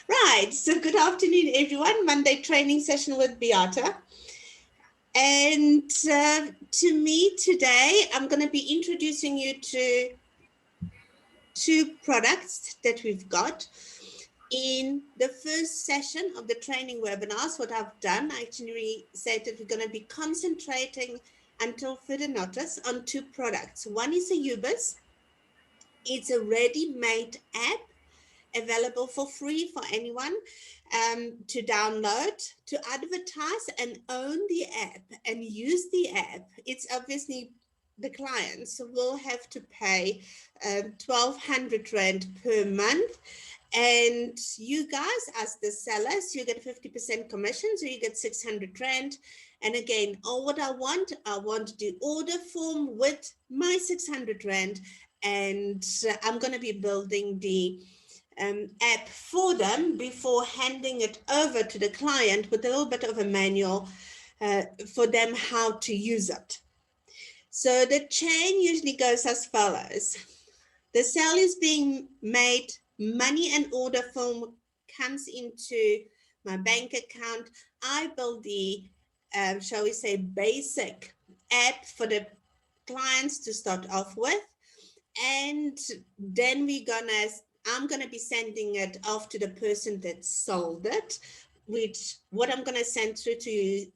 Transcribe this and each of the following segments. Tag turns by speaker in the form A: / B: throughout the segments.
A: Right, so good afternoon, everyone. Monday training session with Beata. And to me today, I'm going to be introducing you to two products that we've got. In the first session of the training webinars, what I've done, I actually said that we're going to be concentrating until further notice on two products. One is a UBIZ. It's a ready-made app available for free for anyone to download, to advertise and own the app and use the app. It's obviously the clients will have to pay 1,200 Rand per month. And you guys, as the sellers, you get 50% commission, so you get 600 Rand. And again, what I want the order form with my 600 Rand. And I'm going to be building the app for them before handing it over to the client with a little bit of a manual for them how to use it. So the chain usually goes as follows. The sale is being made, money and order form comes into my bank account. I build the, shall we say, basic app for the clients to start off with. And then I'm gonna be sending it off to the person that sold it, which what I'm gonna send through to you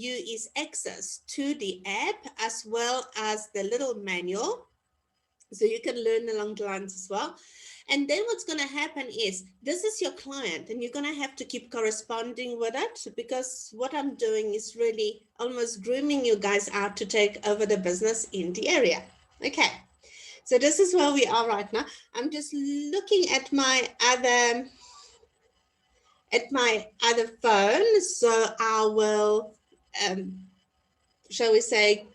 A: is access to the app as well as the little manual, so you can learn along the lines as well. And then what's going to happen is this is your client and you're going to have to keep corresponding with it, because what I'm doing is really almost grooming you guys out to take over the business in the area. Okay. So this is where we are right now. I'm just looking at my other phone. So I will, shall we say,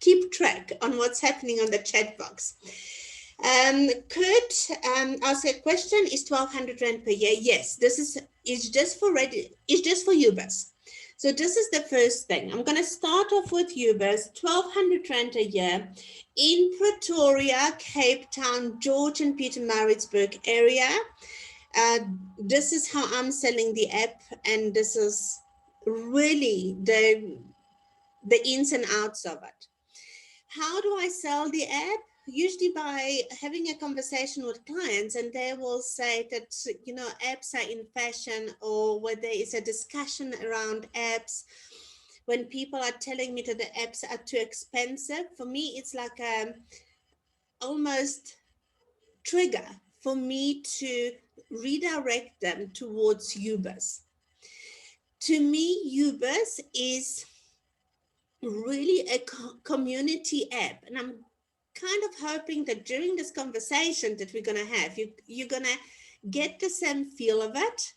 A: keep track on what's happening on the chat box. Kurt asked a question, is 1,200 Rand per year? Yes, this is just for UBIZ. So this is the first thing. I'm going to start off with UBIZ, 1,200 Rand a year in Pretoria, Cape Town, George and Pietermaritzburg area. This is how I'm selling the app, and this is really the ins and outs of it. How do I sell the app? Usually by having a conversation with clients, and they will say that, you know, apps are in fashion, or where there is a discussion around apps. When people are telling me that the apps are too expensive, for me, it's like a almost trigger for me to redirect them towards UBIZ. To me, UBIZ is really a community app, and I'm kind of hoping that during this conversation that we're going to have, you're going to get the same feel of it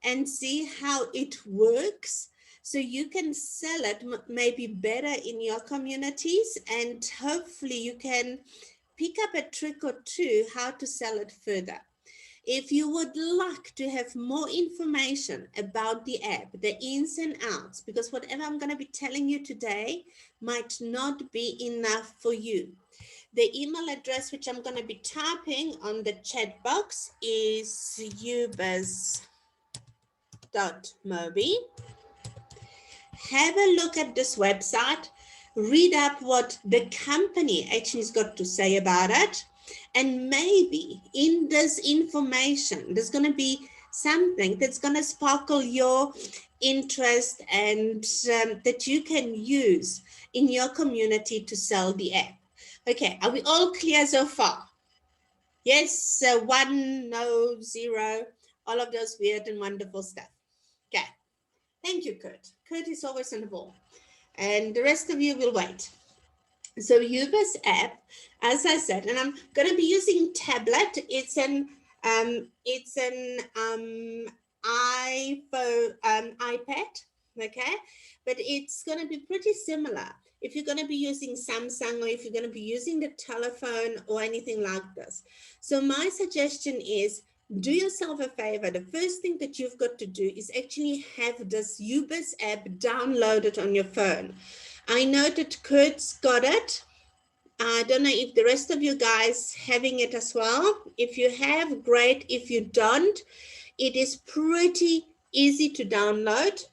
A: and see how it works, so you can sell it maybe better in your communities, and hopefully you can pick up a trick or two how to sell it further. If you would like to have more information about the app, the ins and outs, because whatever I'm going to be telling you today might not be enough for you. The email address, which I'm going to be typing on the chat box, is ubiz.mobi. Have a look at this website, read up what the company actually has got to say about it. And maybe in this information, there's going to be something that's going to sparkle your interest, and that you can use in your community to sell the app. Okay, are we all clear so far? Yes, 1, no, 0, all of those weird and wonderful stuff. Okay, thank you, Kurt. Kurt is always on the ball, and the rest of you will wait. So UBIZ app, as I said, and I'm going to be using tablet. It's an iPad, okay, but it's going to be pretty similar if you're going to be using Samsung, or if you're going to be using the telephone or anything like this. So my suggestion is, do yourself a favor. The first thing that you've got to do is actually have this UBIZ app downloaded on your phone. I know that Kurt's got it. I don't know if the rest of you guys having it as well. If you have, great. If you don't, It is pretty easy to download.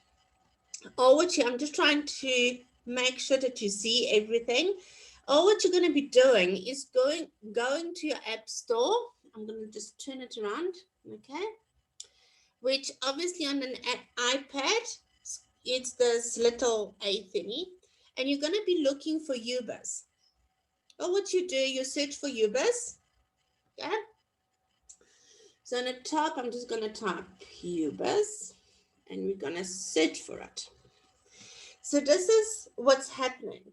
A: I'm just trying to make sure that you see everything. All what you're going to be doing is going to your app store. I'm going to just turn it around, okay? Which obviously on an iPad, it's this little A thingy, and you're going to be looking for UBIZ. What you do, you search for UBIZ, okay? So on the top, I'm just going to type UBIZ, and we're going to search for it. So this is what's happening.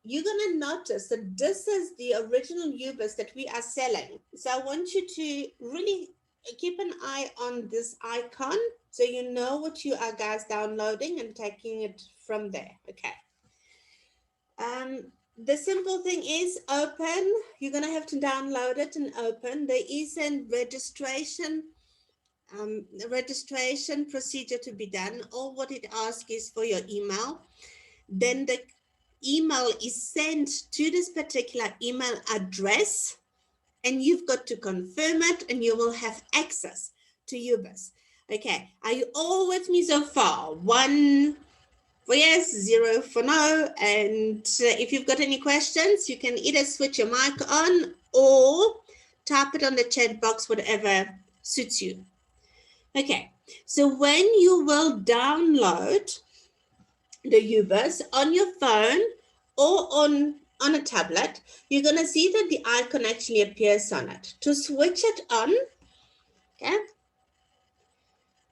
A: You're going to notice that this is the original UBIZ that we are selling. So I want you to really keep an eye on this icon so you know what you are guys downloading and taking it from there. Okay. The simple thing is open. You're going to have to download it and open. There is a registration procedure to be done. All what it asks is for your email. Then the email is sent to this particular email address, and you've got to confirm it, and you will have access to UBIZ. Okay, are you all with me so far? 1 for yes, 0 for no. And if you've got any questions, you can either switch your mic on or type it on the chat box, whatever suits you. Okay, so when you will download the UBIZ on your phone or on a tablet, you're going to see that the icon actually appears on it. To switch it on, okay,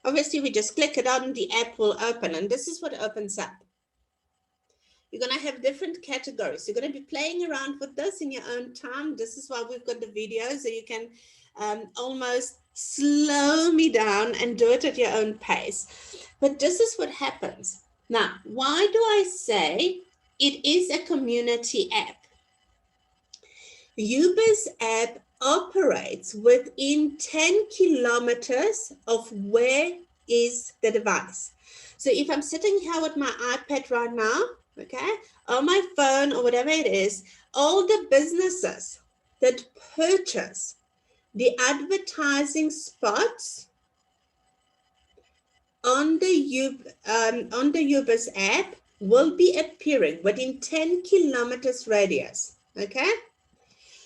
A: obviously we just click it on, the app will open, and this is what opens up. You're going to have different categories. You're going to be playing around with this in your own time. This is why we've got the video, so you can almost slow me down and do it at your own pace. But this is what happens. Now, why do I say it is a community app? UBIZ app operates within 10 kilometers of where is the device. So if I'm sitting here with my iPad right now, okay, on my phone or whatever it is, all the businesses that purchase the advertising spots on the UBIZ app will be appearing within 10 kilometers radius, okay?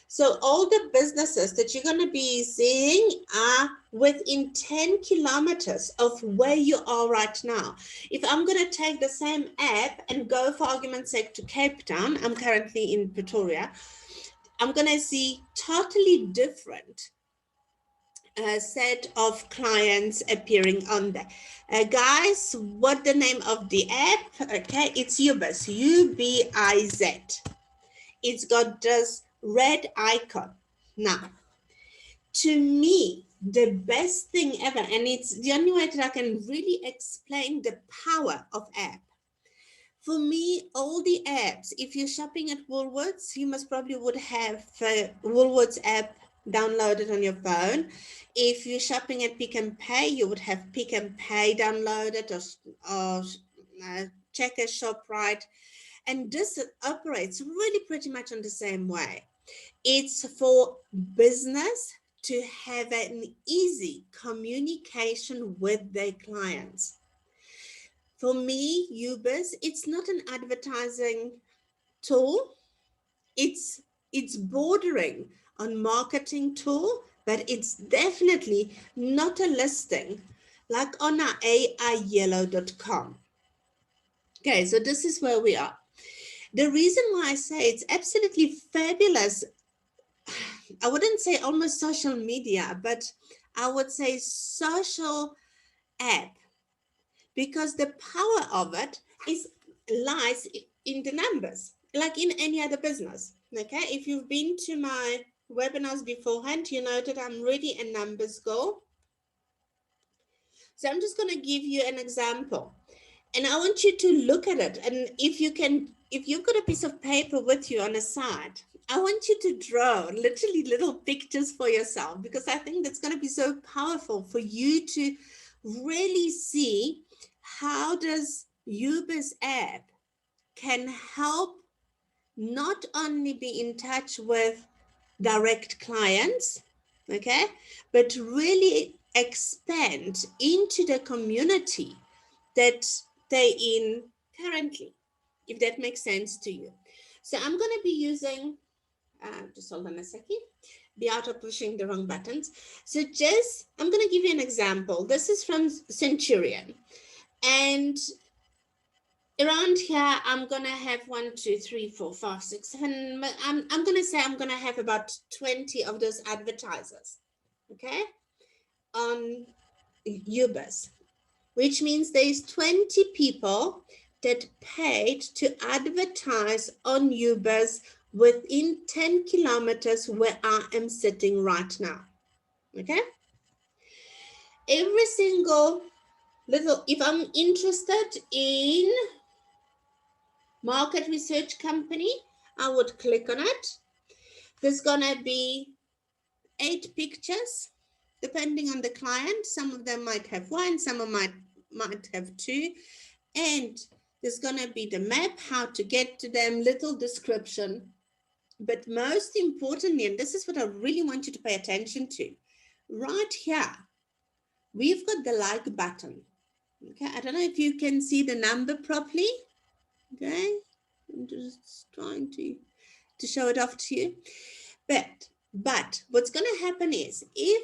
A: So all the businesses that you're going to be seeing are within 10 kilometers of where you are right now. If I'm going to take the same app and go, for argument's sake, to Cape Town, I'm currently in Pretoria, I'm going to see totally different set of clients appearing on there. Guys, what the name of the app? Okay, it's UBIZ, U-B-I-Z. It's got this red icon. Now, to me, the best thing ever, and it's the only way that I can really explain the power of app. For me, all the apps, if you're shopping at Woolworths, you most probably would have Woolworths app downloaded on your phone. If you're shopping at Pick n Pay, you would have Pick n Pay downloaded, or Checker, ShopRite. And this operates really pretty much on the same way. It's for business to have an easy communication with their clients. For me, UBIZ, it's not an advertising tool. It's bordering on marketing tool, but it's definitely not a listing like on our Aiyellow.com. Okay, so this is where we are. The reason why I say it's absolutely fabulous, I wouldn't say almost social media, but I would say social app, because the power of it lies in the numbers, like in any other business. Okay, if you've been to my webinars beforehand, you know that I'm really a numbers girl. So I'm just going to give you an example, and I want you to look at it. And if you've got a piece of paper with you on the side, I want you to draw literally little pictures for yourself, because I think that's going to be so powerful for you to really see how does UBIZ app can help not only be in touch with direct clients, okay, but really expand into the community that they're in currently, if that makes sense to you. So I'm going to be using, just hold on a second, Beata pushing the wrong buttons. So just, I'm going to give you an example. This is from Centurion. And around here, I'm going to have 1, 2, 3, 4, 5, 6, 7. I'm going to say I'm going to have about 20 of those advertisers, okay, on UBIZ, which means there's 20 people that paid to advertise on UBIZ within 10 kilometers where I am sitting right now, okay? Every single little, if I'm interested in market research company, I would click on it. There's gonna be 8 pictures, depending on the client. Some of them might have 1, some of them might have 2. And there's gonna be the map, how to get to them, little description. But most importantly, and this is what I really want you to pay attention to, right here, we've got the like button. Okay, I don't know if you can see the number properly. Okay, I'm just trying to show it off to you. But what's going to happen is, if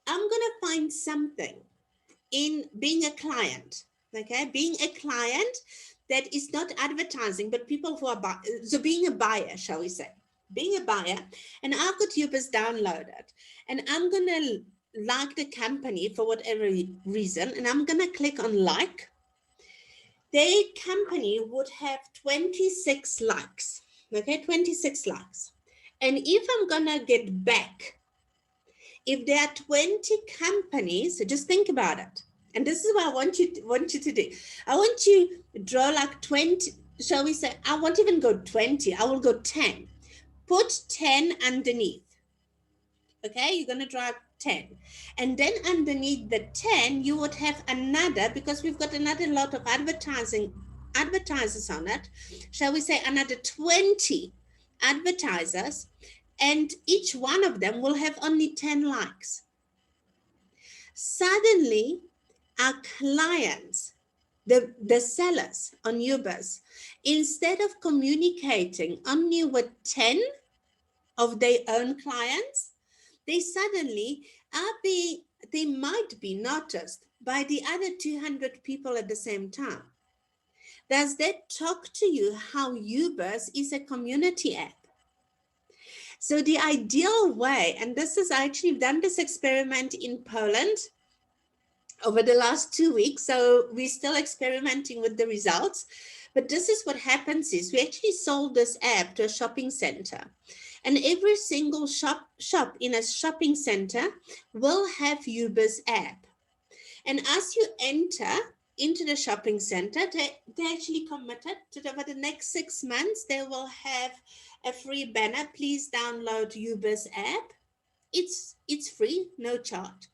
A: I'm going to find something in being a client, okay, being a client that is not advertising, but people who are so being a buyer, shall we say, being a buyer, and I've got UBIZ downloaded, and I'm going to like the company for whatever reason, and I'm going to click on like, their company would have 26 likes, okay, 26 likes. And if I'm gonna get back, if there are 20 companies, so just think about it. And this is what I want you to do. I want you to draw like 20, shall we say, I won't even go 20, I will go 10. Put 10 underneath. Okay, you're gonna draw 10. And then underneath the 10, you would have another, because we've got another lot of advertisers on it, shall we say another 20 advertisers, and each one of them will have only 10 likes. Suddenly, our clients, the sellers on UBIZ, instead of communicating only with 10 of their own clients, they suddenly they might be noticed by the other 200 people at the same time. Does that talk to you how UBIZ is a community app? So the ideal way, and this is actually, we've done this experiment in Poland over the last 2 weeks, so we're still experimenting with the results. But this is what happens is, we actually sold this app to a shopping center. And every single shop in a shopping center will have UBIZ app. And as you enter into the shopping center, they actually committed to over the next 6 months, they will have a free banner. Please download UBIZ app. It's free, no charge.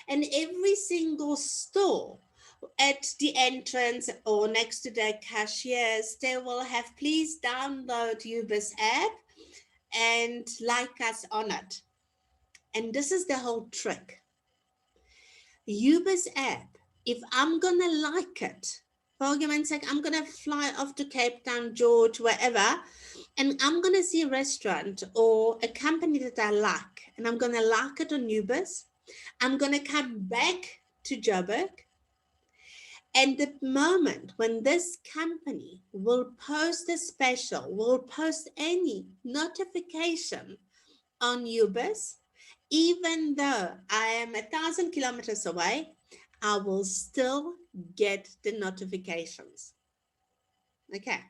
A: And every single store at the entrance or next to the cashiers, they will have, please download UBIZ app and like us on it. And this is the whole trick. UBIZ app, if I'm gonna like it, for argument's sake, I'm gonna fly off to Cape Town, George, wherever, and I'm gonna see a restaurant or a company that I like, and I'm gonna like it on UBIZ. I'm gonna come back to Joburg, and the moment when this company will post a special, will post any notification on UBIZ, even though I am 1,000 kilometers away, I will still get the notifications. Okay.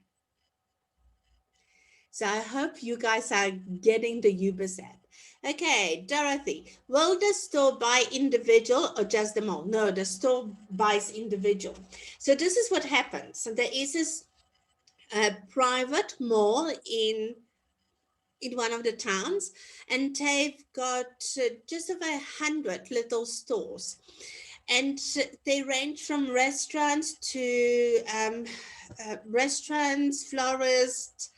A: So I hope you guys are getting the UBIZ app. Okay, Dorothy, will the store buy individual or just the mall? No, the store buys individual. So this is what happens. So there is this private mall in one of the towns, and they've got just over 100 little stores, and they range from restaurants to restaurants, florists,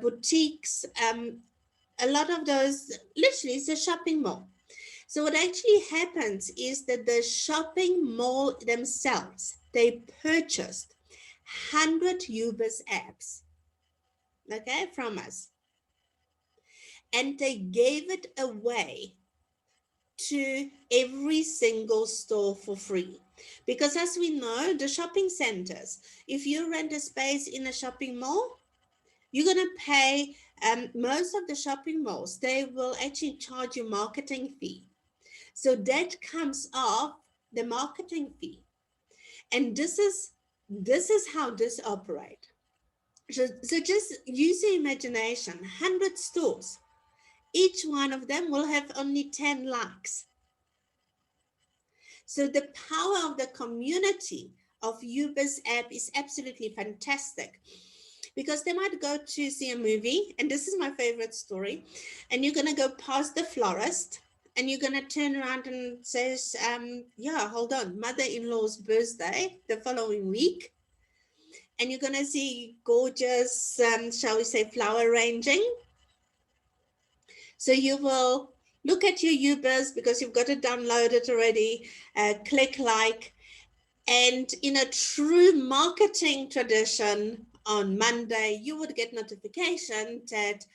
A: boutiques, a lot of those. Literally, it's a shopping mall. So what actually happens is that the shopping mall themselves, they purchased 100 UBIZ apps, okay, from us. And they gave it away to every single store for free. Because as we know, the shopping centers, if you rent a space in a shopping mall, you're going to pay, most of the shopping malls, they will actually charge you marketing fee. So that comes off the marketing fee. And this is how this operates. So just use your imagination, 100 stores. Each one of them will have only 10 likes. So the power of the community of UBIZ app is absolutely fantastic, because they might go to see a movie, and this is my favorite story, and you're going to go past the florist, and you're going to turn around and says, yeah, hold on, mother-in-law's birthday the following week, and you're going to see gorgeous, shall we say, flower arranging. So you will look at your UBIZ because you've got it downloaded already, click like, and in a true marketing tradition, on Monday, you would get notification that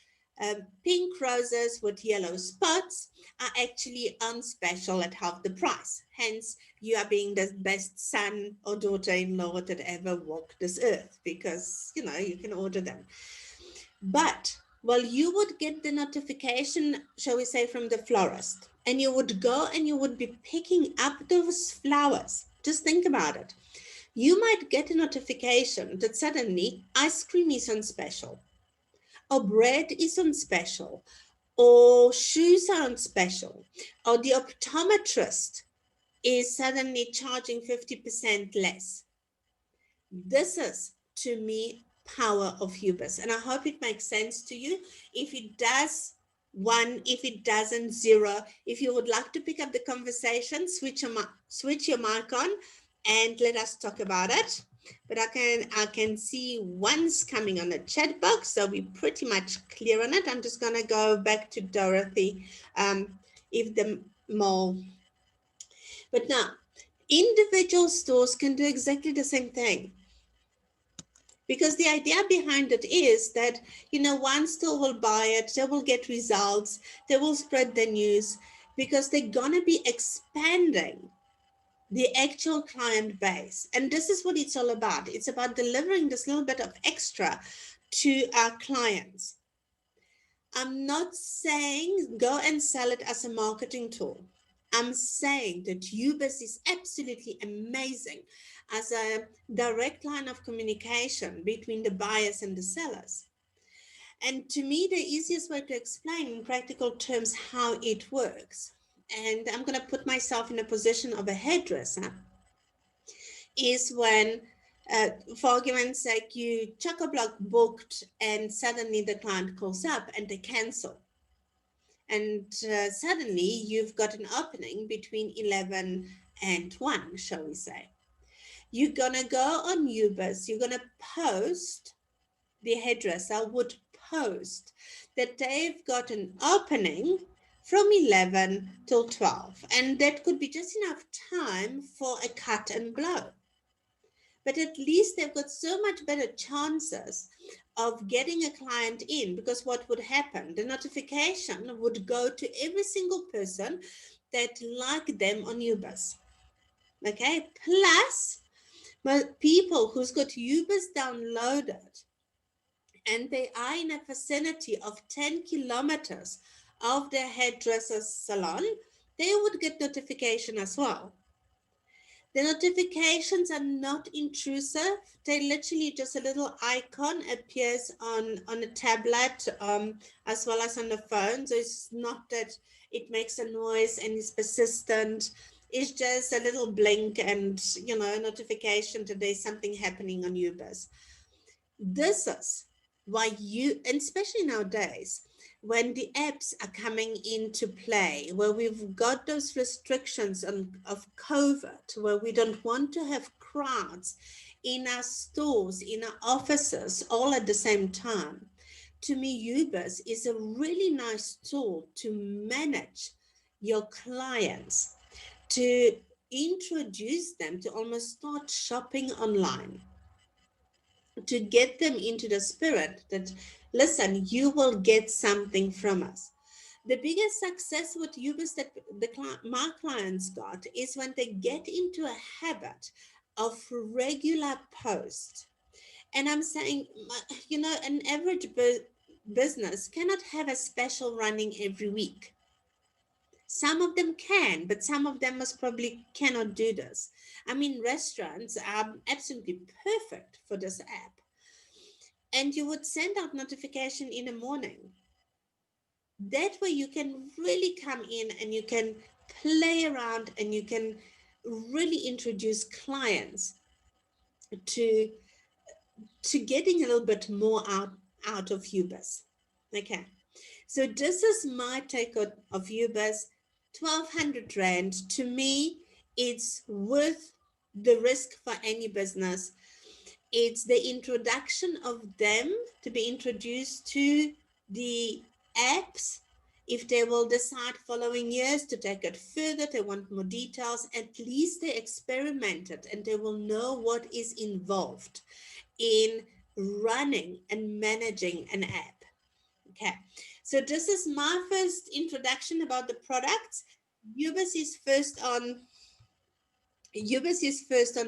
A: pink roses with yellow spots are actually on special at half the price. Hence, you are being the best son or daughter-in-law that ever walked this earth, because, you can order them. But, well, you would get the notification, shall we say, from the florist, and you would go and you would be picking up those flowers. Just think about it. You might get a notification that suddenly ice cream is on special, or bread is on special, or shoes are on special, or the optometrist is suddenly charging 50% less. This is, to me, power of UBIZ. And I hope it makes sense to you. If it does, one. If it doesn't, zero. If you would like to pick up the conversation, switch your mic on and let us talk about it. But I can see one's coming on the chat box, so we're pretty much clear on it. I'm just going to go back to Dorothy, if the mall. But now, individual stores can do exactly the same thing. Because the idea behind it is that, one store will buy it, they will get results, they will spread the news, because they're going to be expanding the actual client base. And this is what it's all about. It's about delivering this little bit of extra to our clients. I'm not saying go and sell it as a marketing tool. I'm saying that UBIZ is absolutely amazing as a direct line of communication between the buyers and the sellers. And to me, the easiest way to explain in practical terms how it works, and I'm going to put myself in a position of a hairdresser, is when, for argument's sake, you chock-a-block booked and suddenly the client calls up and they cancel. And suddenly you've got an opening between 11 and 1, shall we say. You're going to go on UBIZ, you're going to post, the hairdresser would post that they've got an opening from 11 till 12. And that could be just enough time for a cut and blow. But at least they've got so much better chances of getting a client in, because what would happen? The notification would go to every single person that liked them on UBIZ. Okay, plus people who's got UBIZ downloaded and they are in a vicinity of 10 kilometers of their hairdresser's salon, they would get notification as well. The notifications are not intrusive. They literally just a little icon appears on a tablet, as well as on the phone. So it's not that it makes a noise and is persistent. It's just a little blink and, a notification that there's something happening on UBIZ. This is why and especially nowadays, when the apps are coming into play, where we've got those restrictions of COVID, where we don't want to have crowds in our stores, in our offices, all at the same time. To me, UBIZ is a really nice tool to manage your clients, to introduce them to almost start shopping online, to get them into the spirit that, listen, you will get something from us. The biggest success with UBIZ that my clients got is when they get into a habit of regular post. And I'm saying, an average business cannot have a special running every week. Some of them can, but some of them most probably cannot do this. I mean, restaurants are absolutely perfect for this app. And you would send out notification in the morning. That way you can really come in and you can play around and you can really introduce clients to getting a little bit more out of UBIZ. Okay. So this is my take of UBIZ. 1,200 Rand, to me, it's worth the risk for any business. It's the introduction of them to be introduced to the apps. If they will decide following years to take it further, they want more details, at least they experimented and they will know what is involved in running and managing an app. Okay, so this is my first introduction about the products. UBIZ is first on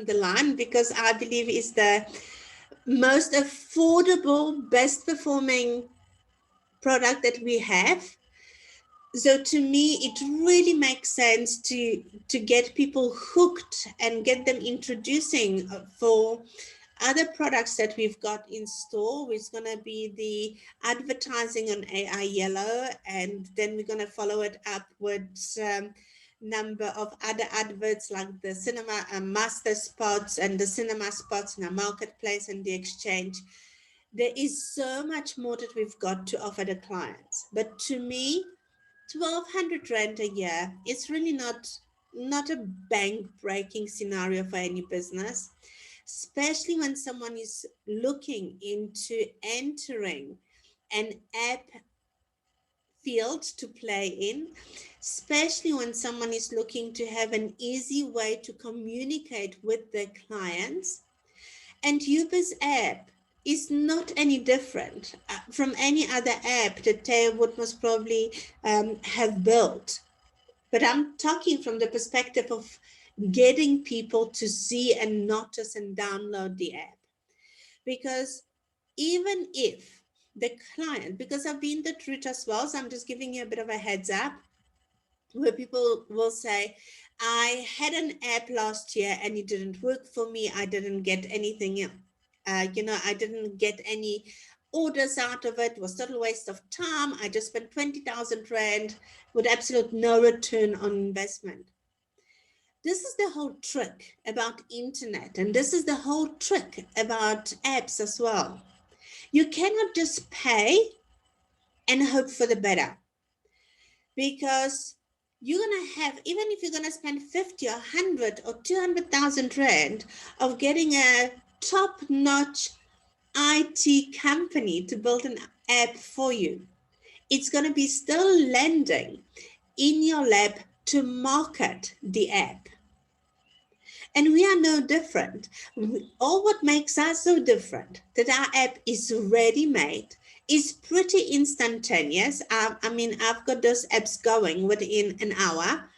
A: the line because I believe is the most affordable, best performing product that we have. So to me, it really makes sense to get people hooked and get them introducing for other products that we've got in store, which is going to be the advertising on Aiyellow, and then we're going to follow it up with number of other adverts like the cinema master spots and the cinema spots in our marketplace and the exchange. There is so much more that we've got to offer the clients. But to me, 1,200 Rand a year is really not a bank breaking scenario for any business, especially when someone is looking into entering an app field to play in, especially when someone is looking to have an easy way to communicate with their clients. And UBIZ app is not any different from any other app that they would most probably have built. But I'm talking from the perspective of getting people to see and notice and download the app. Because even if the client, because I've been the route as well, so I'm just giving you a bit of a heads up, where people will say, I had an app last year and it didn't work for me. I didn't get anything, I didn't get any orders out of it. It was total waste of time. I just spent 20,000 Rand with absolute no return on investment. This is the whole trick about internet, and this is the whole trick about apps as well. You cannot just pay and hope for the better, because you're going to have, even if you're going to spend 50 or 100 or 200,000 Rand of getting a top-notch IT company to build an app for you, it's going to be still landing in your lap to market the app. And we are no different. All what makes us so different, that our app is ready-made, is pretty instantaneous. I've got those apps going within an hour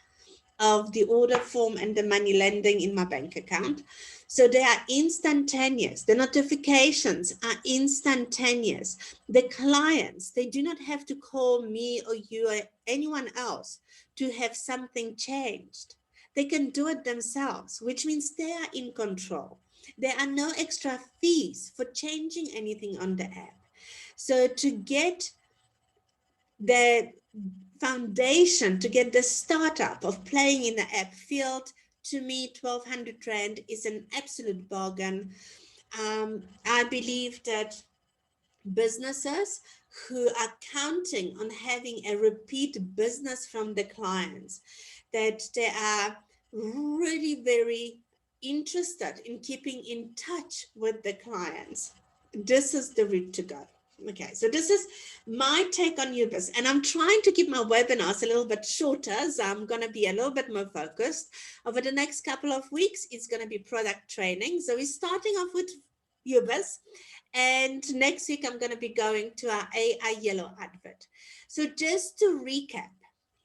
A: of the order form and the money landing in my bank account. So they are instantaneous. The notifications are instantaneous. The clients, they do not have to call me or you or anyone else to have something changed. They can do it themselves, which means they are in control. There are no extra fees for changing anything on the app. So to get the foundation, to get the startup of playing in the app field, to me, 1,200 Rand is an absolute bargain. I believe that businesses who are counting on having a repeat business from the clients, that they are really very interested in keeping in touch with the clients, this is the route to go. Okay, so this is my take on UBIZ, and I'm trying to keep my webinars a little bit shorter, so I'm going to be a little bit more focused. Over the next couple of weeks, it's going to be product training. So we're starting off with UBIZ, and next week I'm going to be going to our Aiyellow advert. So just to recap,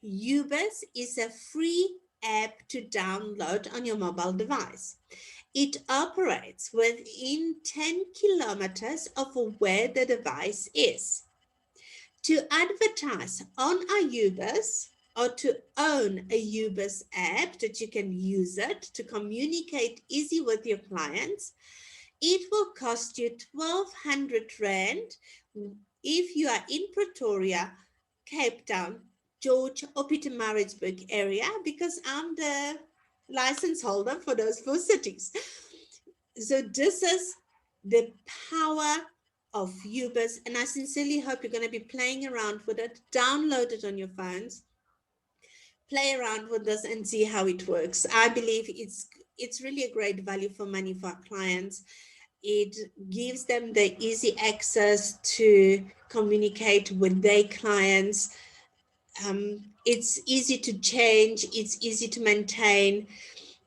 A: UBIZ is a free app to download on your mobile device. It operates within 10 kilometers of where the device is. To advertise on a UBIZ or to own a UBIZ app that you can use it to communicate easy with your clients, it will cost you 1,200 Rand if you are in Pretoria, Cape Town, George, or Pietermaritzburg area, because I'm the license holder for those 4 cities. So this is the power of UBIZ, and I sincerely hope you're going to be playing around with it. Download it on your phones, play around with this and see how it works. I believe it's really a great value for money for our clients. It gives them the easy access to communicate with their clients. It's easy to change, it's easy to maintain.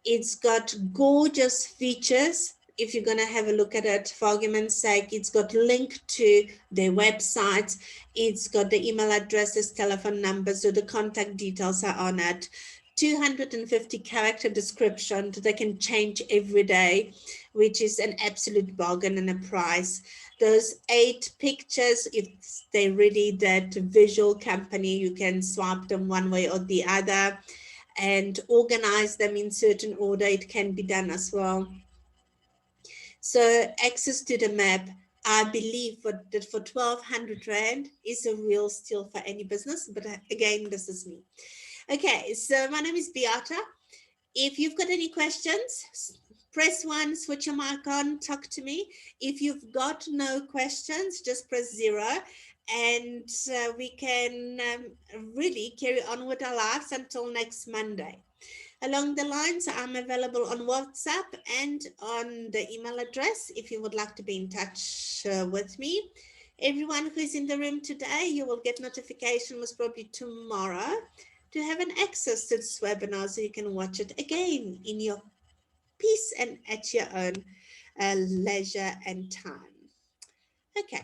A: It's got gorgeous features. If you're going to have a look at it, for argument's sake, it's got link to their website. It's got the email addresses, telephone numbers, so the contact details are on it. 250 character description that they can change every day, which is an absolute bargain and a price. Those 8 pictures, if they're really that visual company, you can swap them one way or the other and organize them in certain order. It can be done as well. So access to the map, I believe that for 1,200 Rand is a real steal for any business. But again, this is me. Okay, so my name is Beata. If you've got any questions, press 1, switch your mic on, talk to me. If you've got no questions, just press 0. And we can really carry on with our lives until next Monday. Along the lines, I'm available on WhatsApp and on the email address if you would like to be in touch with me. Everyone who is in the room today, you will get notification most probably tomorrow to have an access to this webinar so you can watch it again in your peace and at your own leisure and time. Okay.